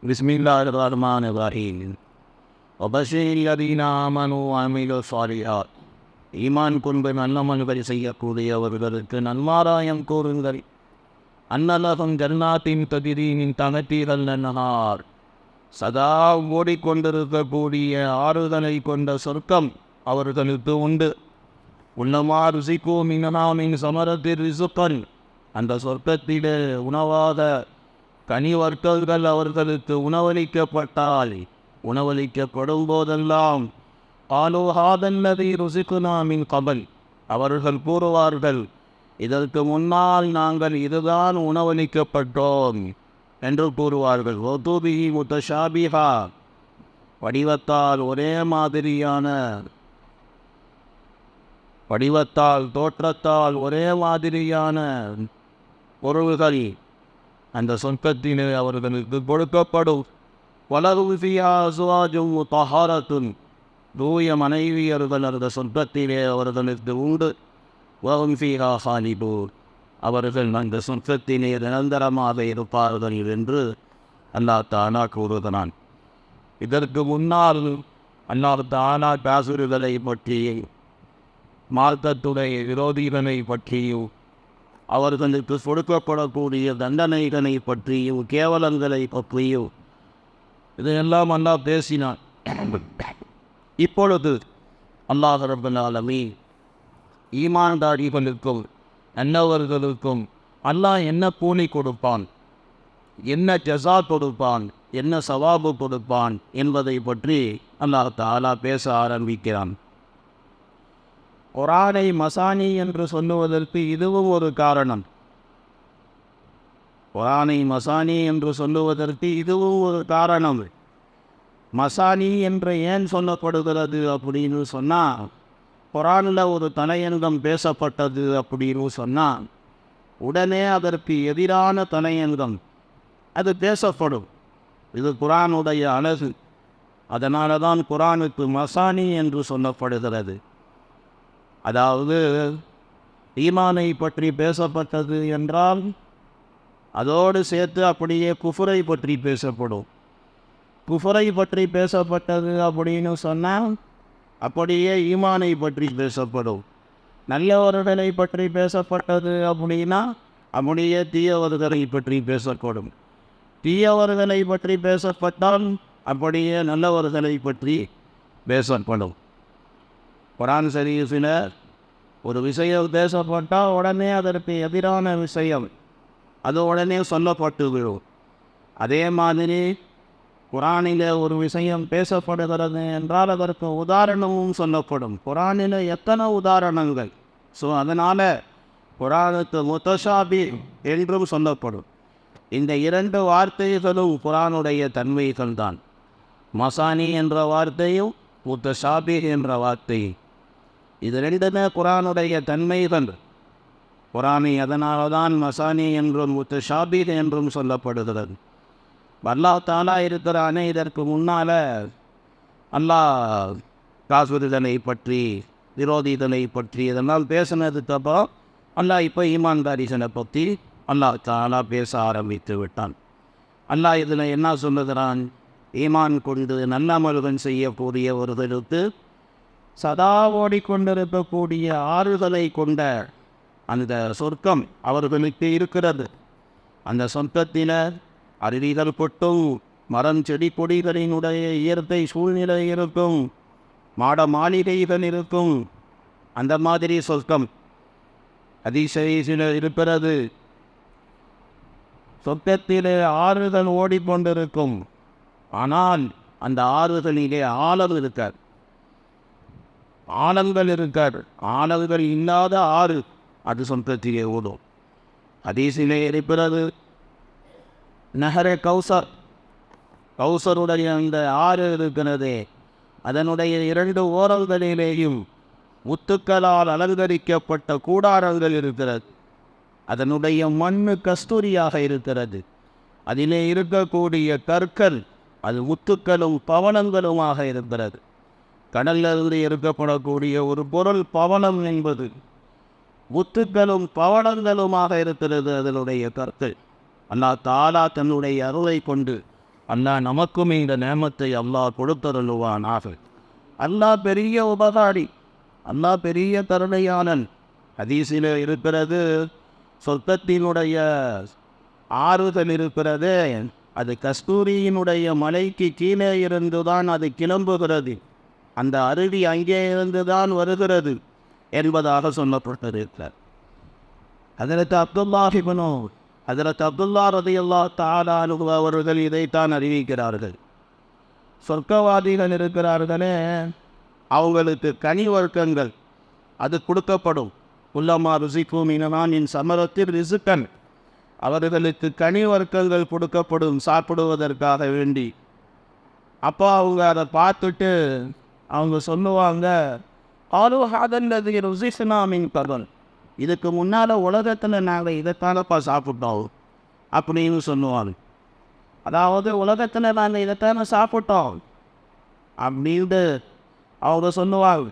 பிஸ்மில்லாஹிர்ரஹ்மானிர்ரஹீம். வபஷீரில் லதீன ஆமனூ வஅமிலு ஸாலிஹாத். ஈமான் கொண்டு நல்லமல்கள் செய்யக்கூடியவர்களுக்கு நன்மாராயம் கூறுங்கள். அன்னலகம் ஜன்னாத்தின் தஜ்ரீமின் தஹ்தீஹல் அன்ஹார். சதா ஓடிக்கொண்டிருக்கக்கூடிய ஆறுதலை கொண்ட சொர்க்கம் அவர்களுக்கு உண்டு. உள்ளமா ருசிக்கு மினனாமின் சமரத்தில் ரிசுக்கன். அந்த சொர்க்கத்திலே உணவாத கனி வர்க்கங்கள் அவர்களுக்கு உணவளிக்கப்படும் போதெல்லாம் ஆலோஹாதல்லதி ருசிக்குனாமின் கபல். அவர்கள் கூறுவார்கள், இதற்கு முன்னால் நாங்கள் இதுதான் உணவளிக்கப்பட்டோம் என்று கூறுவார்கள். ஒதுபிஹி முத்தஷாபிஹா. வடிவத்தால் தோற்றத்தால் ஒரே மாதிரியான பொருள்கள் அந்த சொர்க்கத்திலே அவர்களுக்கு கொடுக்கப்படும். வலஹும் ஃபிஹா அஸ்வாஜும் முத்தஹாரத்துன். தூய மனைவியர்கள் அந்த சொர்க்கத்திலே அவர்களுக்கு உண்டு. வஹும் ஃபிஹா ஹாலிதூன். அவர்கள் அந்த சொர்க்கத்திலே நிரந்தரமாக இருப்பார்கள் என்று அல்லாஹ் தஆலா கூறுகிறான். இதற்கு முன்னால் அல்லாஹ் தஆலா காஃபிர்களை பற்றியும் மார்க்கத்துடைய விரோதிகளை பற்றியும் அவர்களுக்கு கொடுக்கப்படக்கூடிய தண்டனைகளை பற்றியும் கேவலங்களை பற்றியும் இதையெல்லாம் அல்லாஹ் பேசினான். இப்பொழுது அல்லாஹ் ரப்பல் ஆலமீன் ஈமான்தாரிகளுக்கும் நல்லவர்களுக்கும் அல்லாஹ் என்ன கூலி கொடுப்பான், என்ன ஜஸா கொடுப்பான், என்ன சவாபு கொடுப்பான் என்பதை பற்றி அல்லாஹ் தஆலா பேச ஆரம்பிக்கிறான். குர்ஆனை மசானி என்று சொல்லுவதற்கு இதுவும் ஒரு காரணம். குர்ஆனை மசானி என்று சொல்லுவதற்கு இதுவும் ஒரு காரணம். மசானி என்று ஏன் சொல்லப்படுகிறது அப்படின்னு சொன்னால், குர்ஆனில் ஒரு தலையங்கம் பேசப்பட்டது அப்படின்னு சொன்னால் உடனே அதற்கு எதிரான தலையங்கம் அது பேசப்படும். இது குர்ஆனுடைய அழகு. அதனால தான் குர்ஆனுக்கு மசானி என்று சொல்லப்படுகிறது. அதாவது ஈமானை பற்றி பேசப்பட்டது என்றால் அதோடு சேர்த்து அப்படியே குஃபரை பற்றி பேசப்படும். குஃபரை பற்றி பேசப்பட்டது அப்படின்னு சொன்னால் அப்படியே ஈமானை பற்றி பேசப்படும். நல்லவர்களை பற்றி பேசப்பட்டது அப்படின்னா அப்படியே தீயவர்களை பற்றி பேசப்படும். தீயவர்களை பற்றி பேசப்பட்டால் அப்படியே நல்லவர்களை பற்றி பேசப்படும். குர்ஆன் ஷரீஃபில் ஒரு விஷயம் பேசப்பட்டால் உடனே அதற்கு எதிரான விஷயம் அது உடனே சொல்லப்பட்டு விடும். அதே மாதிரி குர்ஆனில் ஒரு விஷயம் பேசப்படுகிறது என்றால் அதற்கு உதாரணமும் சொல்லப்படும். குர்ஆனில் எத்தனை உதாரணங்கள்! ஸோ அதனால் குர்ஆனுக்கு முத்தஷாபி என்றும் சொல்லப்படும். இந்த இரண்டு வார்த்தைகளும் குர்ஆனுடைய தன்மைகள் தான். மசானி என்ற வார்த்தையும் முத்தஷாபி என்ற வார்த்தையும் இது ரெண்டுமே குர்ஆனுடைய தன்மைகள். குர்ஆனை அதனால தான் மசானி என்றும் முத்தஷாபி என்றும் சொல்லப்படுகிறது. அல்லாஹ் தஆலா இருக்கிறானே, இதற்கு முன்னால் அல்லாஹ் காஃபிர்களை பற்றி விரோதிகளை பற்றி இதெல்லாம் பேசினதுக்கப்புறம் அல்லாஹ் இப்போ ஈமான்தாரிகளை பற்றி அல்லாஹ் தஆலா பேச ஆரம்பித்து விட்டான். அல்லாஹ் இதில் என்ன சொல்லுகிறான்? ஈமான் கொண்டு நல்ல அமல்கள் செய்யக்கூடியவர்களுக்கு சதா ஓடிக்கொண்டிருக்கக்கூடிய ஆறுதலை கொண்ட அந்த சொர்க்கம் அவர்களுக்கு இருக்கிறது. அந்த சொர்க்கத்தில் அருவிகள் கொட்டும், மரம் செடி கொடிகளினுடைய இயற்கை சூழ்நிலை இருக்கும், மாட மாளிகைகள் இருக்கும். அந்த மாதிரி சொர்க்கம் ஹதீஸில் இருக்கிறது. சொர்க்கத்திலே ஆறுகள் ஓடிக்கொண்டிருக்கும். ஆனால் அந்த ஆறுகளிலே ஆழம் இருக்கார், ஆழங்கள் இருக்கார். ஆழங்கள் இல்லாத ஆறு அது சொர்க்கத்திலே ஓடும். ஹதீஸிலே இருக்கிறது, நஹரே கௌசர், கௌசருடைய அந்த ஆறு இருக்கிறதே அதனுடைய இரண்டு ஓரங்களிலேயும் முத்துக்களால் அலங்கரிக்கப்பட்ட கூடாரங்கள் இருக்கிறது. அதனுடைய மண்ணு கஸ்தூரியாக இருக்கிறது. அதிலே இருக்கக்கூடிய கற்கள் அது முத்துக்களும் பவனங்களுமாக இருக்கிறது. கடலிலிருந்து இருக்கப்படக்கூடிய ஒரு பொருள் பவனம் என்பது முத்துக்களும் பவனங்களுமாக இருக்கிறது அதனுடைய கற்கள். அல்லாஹ் தஆலா தன்னுடைய அருளை கொண்டு அல்லாஹ் நமக்கும் இந்த நேமத்தை அல்லாஹ் கொடுத்தருளுவானாக. அல்லாஹ் பெரிய உபகாரி, அல்லாஹ் பெரிய கருணையாளன். ஹதீஸில் இருக்கிறது, சொர்க்கத்தினுடைய ஆறுதல் இருக்கிறது, அது கஸ்தூரியினுடைய மலைக்கு கீழே இருந்து தான் அது கிளம்புகிறது, அந்த அருவி அங்கே இருந்து தான் வருகிறது என்பதாக சொல்லப்பட்டிருக்கிறார். ஹதரத் அப்துல்லா ரலியல்லாஹு தஆலா அன்ஹு அவர்கள் இதைத்தான் அறிவிக்கிறார்கள். சொர்க்கவாதிகள் இருக்கிறார்களே, அவங்களுக்கு கனி வர்க்கங்கள் அது கொடுக்கப்படும். குல்லமா ருசிக்கு மினமானின் சமரத்தில் ரிசுக்கன், அவர்களுக்கு கனி வர்க்கங்கள் கொடுக்கப்படும் சாப்பிடுவதற்காக வேண்டி. அப்போ அவங்க அதை பார்த்துட்டு அவங்க சொல்லுவாங்க, ஆலு ஹாதல்லது ருசிஸ்னாமின் கதல், இதுக்கு முன்னால் உலகத்தில் நாங்கள் இதைத்தானப்பா சாப்பிட்டோம் அப்படின்னு சொல்லுவாங்க. அதாவது உலகத்தில் நாங்கள் இதைத்தானே சாப்பிட்டோம் அப்படின்ட்டு அவங்க சொல்லுவாங்க.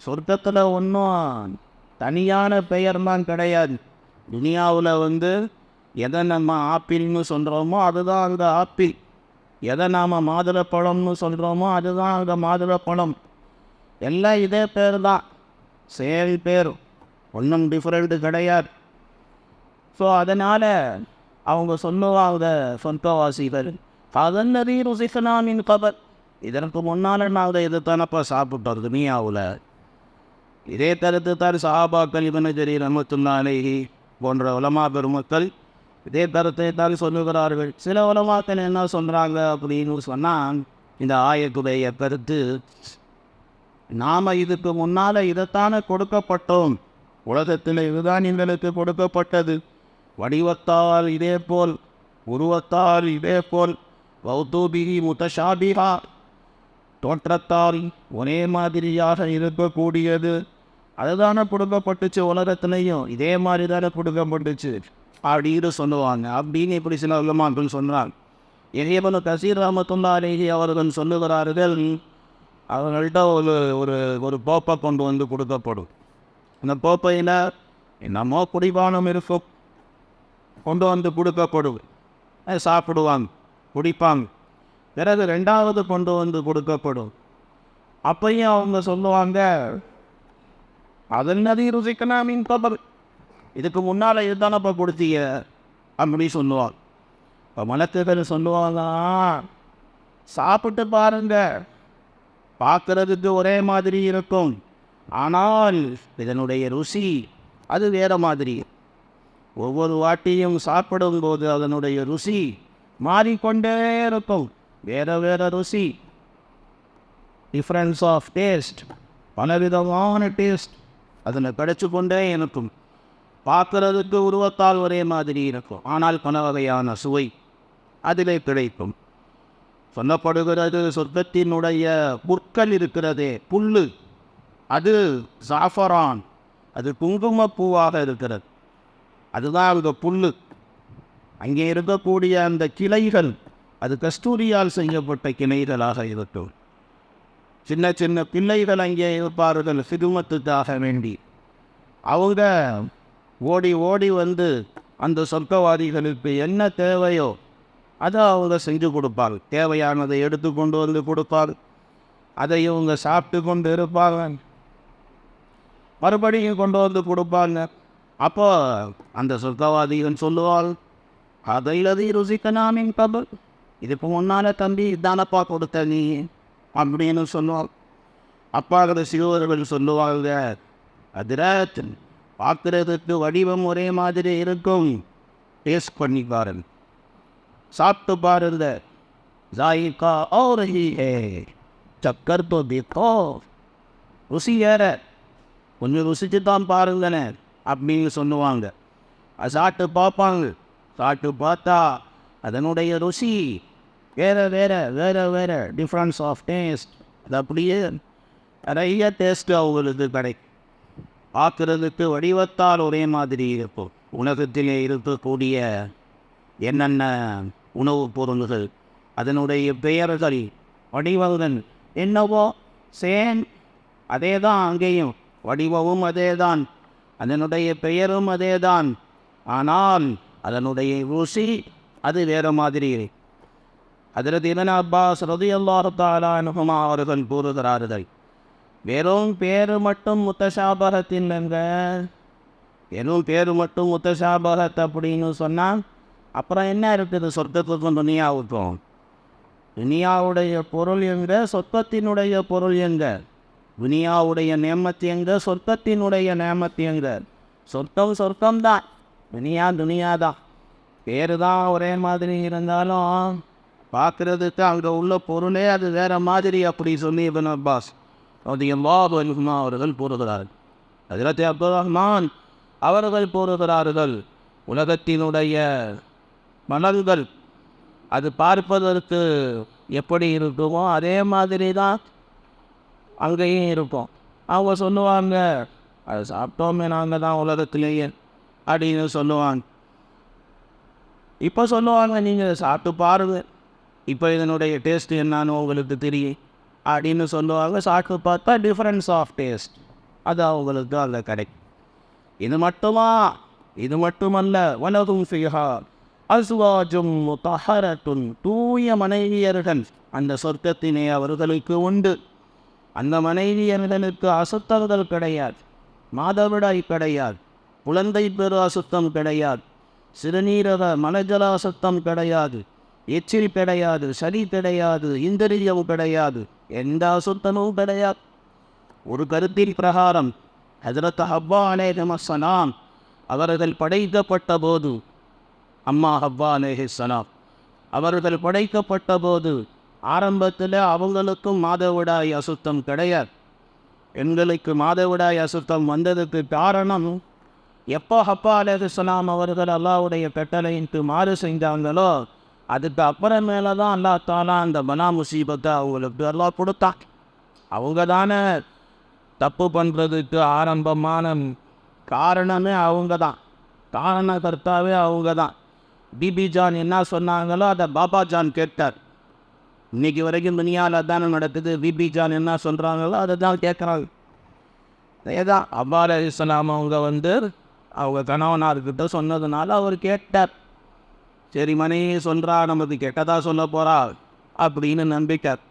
சொர்க்கத்தில் ஒன்றும் தனியான பெயர்லாம் கிடையாது. துனியாவில் எதை நம்ம ஆப்பிள்னு சொல்கிறோமோ அதுதான் அந்த ஆப்பிள், எதை நாம் மாதுளப்பழம்னு சொல்கிறோமோ அதுதான் அந்த மாதுளப்பழம். எல்லாம் இதே பேர் தான், சேம் பேர், ஒன்றும் டிஃப்ரெண்ட்டு கிடையாது. ஸோ அதனால் அவங்க சொல்லுவாங்க சொர்க்கவாசிகள், அதன்னதி ருசிஃபனாமின் கபர், இதற்கு முன்னால் நாங்கள் இது தானப்பா சாப்பிட்டோம் துனியாவில். இதே கருத்து தான் சஹாபாக்கள் இப்னு ஜரீர் ரஹ்மத்துல்லாஹி அலைஹி போன்ற உலமா பெருமக்கள் இதே கருத்தை தான் சொல்லுகிறார்கள். சில உலமாக்கள் என்ன சொல்கிறாங்க அப்படின்னு சொன்னால், இந்த ஆயத்துடைய கருத்து, நாம் இதுக்கு முன்னால் இதைத்தானே கொடுக்கப்பட்டோம், உலகத்தில் இதுதான் எங்களுக்கு கொடுக்கப்பட்டது, வடிவத்தால் இதே போல், உருவத்தால் இதே போல், வௌதூபிஹி முத்தஷாபிஹா, தோற்றத்தால் ஒரே மாதிரியாக இருக்கக்கூடியது, அதுதானே கொடுக்கப்பட்டுச்சு, உலகத்திலையும் இதே மாதிரி தானே கொடுக்கப்பட்டுச்சு அப்படின்னு சொல்லுவாங்க. அப்படின்னு இப்படி சில உலமாக்கள் சொன்னாங்க. இப்னு கஸீர் ரஹ்மத்துல்லாஹி அலைஹி அவர்கள் சொல்லுகிறார்கள், அவங்கள்ட்ட ஒரு ஒரு கோப்பை கொண்டு கொடுக்கப்படும். அந்த கோப்பையில் என்னமோ குடிபானம் இருக்கும், கொண்டு கொடுக்கப்படும். சாப்பிடுவாங்க, குடிப்பாங்க. பிறகு ரெண்டாவது கொண்டு கொடுக்கப்படும். அப்பையும் அவங்க சொல்லுவாங்க, அதன்னதி ருசிக்கனாமின் கபர், இதுக்கு முன்னால் இதுதானப்பா கொடுத்தீங்க அப்படி சொல்லுவாங்க. இப்போ மலக்குகள் சொல்லுவாங்க, சாப்பிட்டு பாருங்க, பார்க்குறதுக்கு ஒரே மாதிரி இருக்கும், ஆனால் இதனுடைய ருசி அது வேறு மாதிரி. ஒவ்வொரு வாட்டியும் சாப்பிடும்போது அதனுடைய ருசி மாறிக்கொண்டே இருக்கும், வேறு வேறு ருசி, டிஃப்ரென்ஸ் ஆஃப் டேஸ்ட், பலவிதமான டேஸ்ட் அதில் கிடைச்சி கொண்டே இருக்கும். பார்க்குறதுக்கு உருவத்தால் ஒரே மாதிரி இருக்கும், ஆனால் பல வகையான சுவை அதிலே கிடைக்கும். சொல்லப்படுகிறது, சொர்க்கத்தினுடைய புற்கள் இருக்கிறதே, புல்லு, அது ஜாஃபரான், அது குங்குமப்பூவாக இருக்கிறது, அதுதான் அந்த புல்லு. அங்கே இருக்கக்கூடிய அந்த கிளைகள் அது கஸ்தூரியால் செய்யப்பட்ட கிளைகளாக இருக்கும். சின்ன சின்ன பிள்ளைகள் அங்கே இருப்பார்கள் சிறுமத்துக்காக வேண்டி. அவங்க ஓடி ஓடி அந்த சொர்க்கவாதிகளுக்கு என்ன தேவையோ அதை அவங்க செஞ்சு கொடுப்பாங்க. தேவையானதை எடுத்து கொண்டு கொடுப்பாங்க. அதை இவங்க சாப்பிட்டு கொண்டு இருப்பாங்க, மறுபடியும் கொண்டு கொடுப்பாங்க. அப்போ அந்த சொர்க்கவாதிகள் சொல்லுவாள், அதையிலதி ருசிக்கனாமின் கபல், இதுக்கு முன்னால் தம்பி இதானப்பா கொடுத்த நீ அப்படின்னு சொல்லுவாள். அப்பாகிற சிறுவர்கள் சொல்லுவாங்க, அதிரத், பார்க்குறதுக்கு வடிவம் ஒரே மாதிரி இருக்கும், டேஸ்ட் பண்ணி பாருங்க, சாப்பிட்டு பாருங்க, ஜாயிகா और ही है चक्कर तो देखो, ருசி ஏற, கொஞ்சம் ருசிச்சு தான் பாருங்கண்ணே அப்படின்னு சொல்லுவாங்க. அது சாப்பிட்டு பார்ப்பாங்க. சாப்பிட்டு பார்த்தா அதனுடைய ருசி வேறு வேறு வேறு வேறு டிஃப்ரென்ஸ் ஆஃப் டேஸ்ட், அது அப்படியே நிறைய டேஸ்ட்டு அவங்களுக்கு கிடைக்கும். பார்க்குறதுக்கு வடிவத்தால் ஒரே மாதிரி இருக்கும். உலகத்திலே இருக்கக்கூடிய என்னென்ன உணவுப் பொருள்கள், அதனுடைய பெயர்கள், வடிவங்கள் என்னவோ சேம் அதே தான், அங்கேயும் வடிவமும் அதே தான், அதனுடைய பெயரும் அதே தான், ஆனால் அதனுடைய ருசி அது வேறு மாதிரி. ஹஜ்ரத் இப்னு அப்பாஸ் ரலியல்லாஹு தஆலா அன்ஹுமா அவர்கள் கூறுகிறார்கள், வெறும் பேரு மட்டும் முத்தஷாபஹத் இல்லைங்க. வெறும் பேரு மட்டும் முத்தஷாபஹத் அப்படின்னு சொன்னால் அப்புறம் என்ன இருக்குது சொர்க்கத்துக்கும் துனியாவுக்கும்? துனியாவுடைய பொருள் எங்க, சொர்க்கத்தினுடைய பொருள் எங்க? துனியாவுடைய நேமத்து எங்க, சொர்க்கத்தினுடைய நேமத்து எங்க? சொர்க்கம் சொர்க்கம்தான், துனியா தான். பேரு தான் ஒரே மாதிரி இருந்தாலும் பார்க்குறதுக்கு அங்கே உள்ள பொருளே அது வேறு மாதிரி அப்படி சொல்லி இப்னு அப்பாஸ் ரலியல்லாஹு அன்ஹுமா அவர்கள் கூறுகிறார்கள். ஹஜ்ரத் அப்துர் ரஹ்மான் அவர்கள் கூறுகிறார்கள், உலகத்தினுடைய மலர்கள் அது பார்ப்பதற்கு எப்படி இருக்குமோ அதே மாதிரி தான் அங்கேயும் இருக்கும். அவங்க சொல்லுவாங்க, அது சாப்பிட்டோமே நாங்கள் தான் உலகத்திலேயே அப்படின்னு சொல்லுவாங்க. இப்போ சொல்லுவாங்க, நீங்கள் சாப்பிட்டு பாருங்க, இப்போ இதனுடைய டேஸ்ட் என்னான்னு உங்களுக்கு தெரியும் அப்படின்னு சொல்லுவாங்க. சாப்பிட்டு பார்த்தா டிஃப்ரென்ஸ் ஆஃப் டேஸ்ட் அது அவங்களுக்கு அதில் கிடைக்கும். இது மட்டுமா? இது மட்டுமல்ல, வலகும் ஃபிஹா அஸ்வாஜும் முத்தஹரத்துன், தூய மனைவியர்கள் அந்த சொர்க்கத்தினை அவர்களுக்கு உண்டு. அந்த மனைவியர்களுக்கு அசுத்தங்கள் கிடையாது, மாதவிடாய் கிடையாது, குழந்தை பெரு அசுத்தம் கிடையாது, சிறுநீரக மலஜல அசுத்தம் கிடையாது, எச்சில் கிடையாது, சளி கிடையாது, இந்திரியம் கிடையாது, எந்த அசுத்தமும் கிடையாது. ஒரு கருத்தின் பிரகாரம் ஹஜ்ரத் ஹவ்வா அலைஹிஸ்ஸலாம் அவர்கள் படைக்கப்பட்ட போது, அம்மா ஹவ்வா அலைஹிஸ்ஸலாம் அவர்கள் படைக்கப்பட்ட போது ஆரம்பத்தில் அவங்களுக்கும் மாதவிடாய் அசுத்தம் கிடையாது. பெண்களுக்கு மாதவிடாய் அசுத்தம் வந்ததுக்கு காரணம், எப்போ ஹவ்வா அலைஹிஸ்ஸலாம் அவர்கள் அல்லாஹ்வுடைய கட்டளையிட்டு மாறு செஞ்சாங்களோ அதுக்கு அப்புறமேல தான் அல்லாஹ் தாலா அந்த பனா முசீபத்தை அவங்களுக்கு அல்லாஹ் கொடுத்தான். அவங்க தானே தப்பு பண்ணுறதுக்கு ஆரம்பமான காரணமே அவங்க தான், காரணகர்த்தாவே அவங்க தான். பிபி ஜான் என்ன சொன்னாங்களோ அதை பாபா ஜான் கேட்டார். இன்றைக்கி வரைக்கும் துனியாவில் தானே நடக்குது, பிபி ஜான் என்ன சொல்கிறாங்களோ அதை தான் கேட்குறாங்க. ஏதான் ஹவ்வா அலைஹிஸ்ஸலாம் அவங்க அவங்க கணவனார்கிட்ட சொன்னதுனால அவர் கேட்டார். சரி, மனைவி சொல்கிறா, நமக்கு கெட்டதாக சொல்ல போகிறா அப்படின்னு நம்பிட்டார்.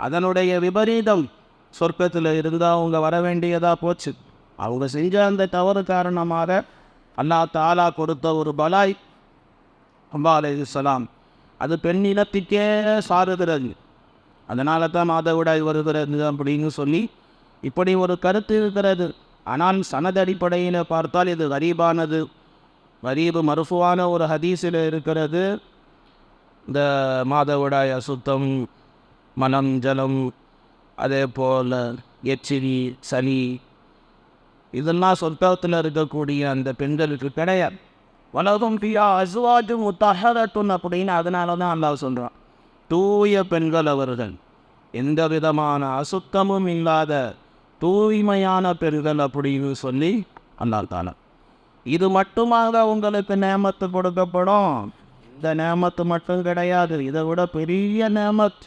அதனுடைய விபரீதம் சொர்க்கத்தில் இருந்தால் அவங்க வர வேண்டியதாக போச்சு. அவங்க செஞ்ச அந்த தவறு காரணமாக அல்லாஹ் தாலா கொடுத்த ஒரு பலாய் ஹவ்வா அலைஹிஸ்ஸலாம் அது பெண் இனத்துக்கே சாருகிறது. அதனால தான் மாதவிடாய் வருகிறது அப்படின்னு சொல்லி இப்படி ஒரு கருத்து இருக்கிறது. ஆனால் சனது அடிப்படையில் பார்த்தால் இது கரீபானது, கரீபு மர்ஃபுவான ஒரு ஹதீஸில் இருக்கிறது. இந்த மாதவிடாய் அசுத்தம், மனம், ஜலம், அதே போல் எச்சிரி, சளி, இதெல்லாம் சொர்க்கத்தில் இருக்கக்கூடிய அந்த பெண்களுக்கு கிடையாது. வலகும் ஃபிஹா அஸ்வாஜும் முத்தஹரத்துன் அப்படின்னு அதனால தான் அல்லாஹ் சொல்கிறான், தூய பெண்கள் அவர்கள், எந்த விதமான அசுத்தமும் இல்லாத தூய்மையான பெண்கள் அப்படின்னு சொல்லி அல்லாஹ் தாலா. இது மட்டுமாக உங்களுக்கு நேமத்து கொடுக்கப்படும். இந்த நேமத்து மட்டும் கிடையாது, இதை விட பெரிய நேமத்.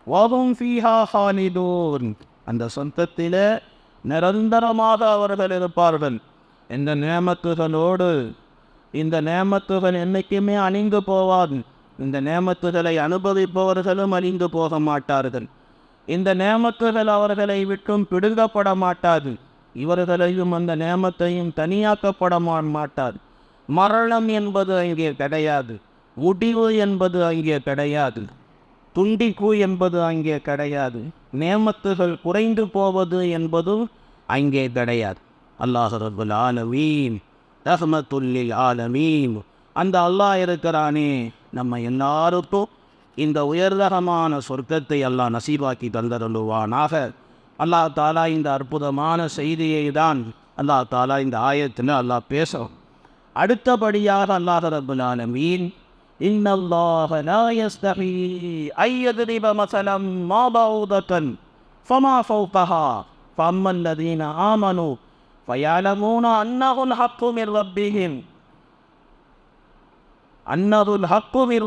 வஹும் ஃபீஹா ஹாலிதூன், அந்த சொந்தத்தில் நிரந்தரமாக அவர்கள் இருப்பார்கள். இந்த நேமத்துகளோடு இந்த நேமத்துகள் என்றைக்குமே அழிந்து போவாது. இந்த நேமத்துகளை அனுபவிப்பவர்களும் அழிந்து போக மாட்டார்கள். இந்த நேமத்துகள் அவர்களை விட்டும் பிடுங்கப்பட மாட்டாது. இவர்களையும் அந்த நேமத்தையும் தனியாக்கப்பட மாட்டாது. மரணம் என்பது அங்கே கிடையாது, முடிவு என்பது அங்கே கிடையாது, துண்டிப்பு என்பது அங்கே கிடையாது, நேமத்துகள் குறைந்து போவது என்பதும் அங்கே கிடையாது. அல்லாஹ் ரப்புல் ஆலமீன் ரஹ்மத்துல் லில் ஆலமீன், அந்த அல்லாஹ் இருக்கிறானே நம்ம எல்லாருக்கும் இந்த உயர்தரமான சொர்க்கத்தை அல்லாஹ் நசீபாக்கி தந்தருள்வானாக. அல்லாஹ் தாலா இந்த அற்புதமான செய்தியை தான் அல்லாஹ் தாலா இந்த ஆயத்தில் அல்லாஹ் பேசும். அடுத்தபடியாக அல்லாஹ் ரப்புல் ஆலமீன், இன்னல்லாஹ லா யஸ்தஹி அய்யத்ரிப மஸலம் மா பௌதத்தன் ஃபமா ஃபௌகஹா ஃபஅம்மல் லதீன ஆமனு ஃபயஅலமூன அன்னஹுல் ஹக்கு மிர்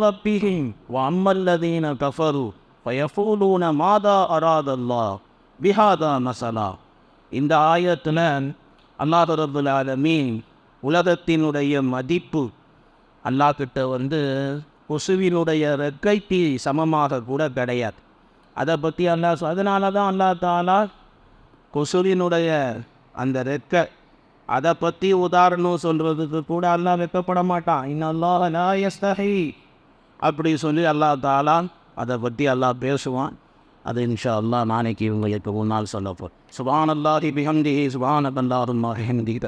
ரப்பிஹிம் வஅம்மல் லதீன கஃபரு ஃபயஃபூலூன மாதா அராதல்லாஹ் பிஹாதா மஸலா. இந்த ஆயத்தில் அல்லாஹ் ரப்புல் ஆலமீன் உலகத்தினுடைய மதிப்பு அல்லாஹ்கிட்ட கொசுவினுடைய ரெக்கைக்கு சமமாக கூட கிடையாது. அதை பற்றி அதனால தான் அல்லாஹ் தஆலா கொசுவினுடைய அந்த ரெக்கை அதை பற்றி உதாரணம் சொல்கிறதுக்கு கூட அல்லாஹ் வெட்கப்பட மாட்டான். இன்னல்லாஹ லா யஸ்தஹி அப்படி சொல்லி அல்லாஹ் தஆலா அதை பற்றி அல்லாஹ் பேசுவான். அது இன்ஷா அல்லாஹ் நாளைக்கு உங்களுக்கு முன்னால் சொல்லப்போம். சுப்ஹானல்லாஹி பிஹம்திஹி சுப்ஹானல்லாஹும்ம வபிஹம்திஹி.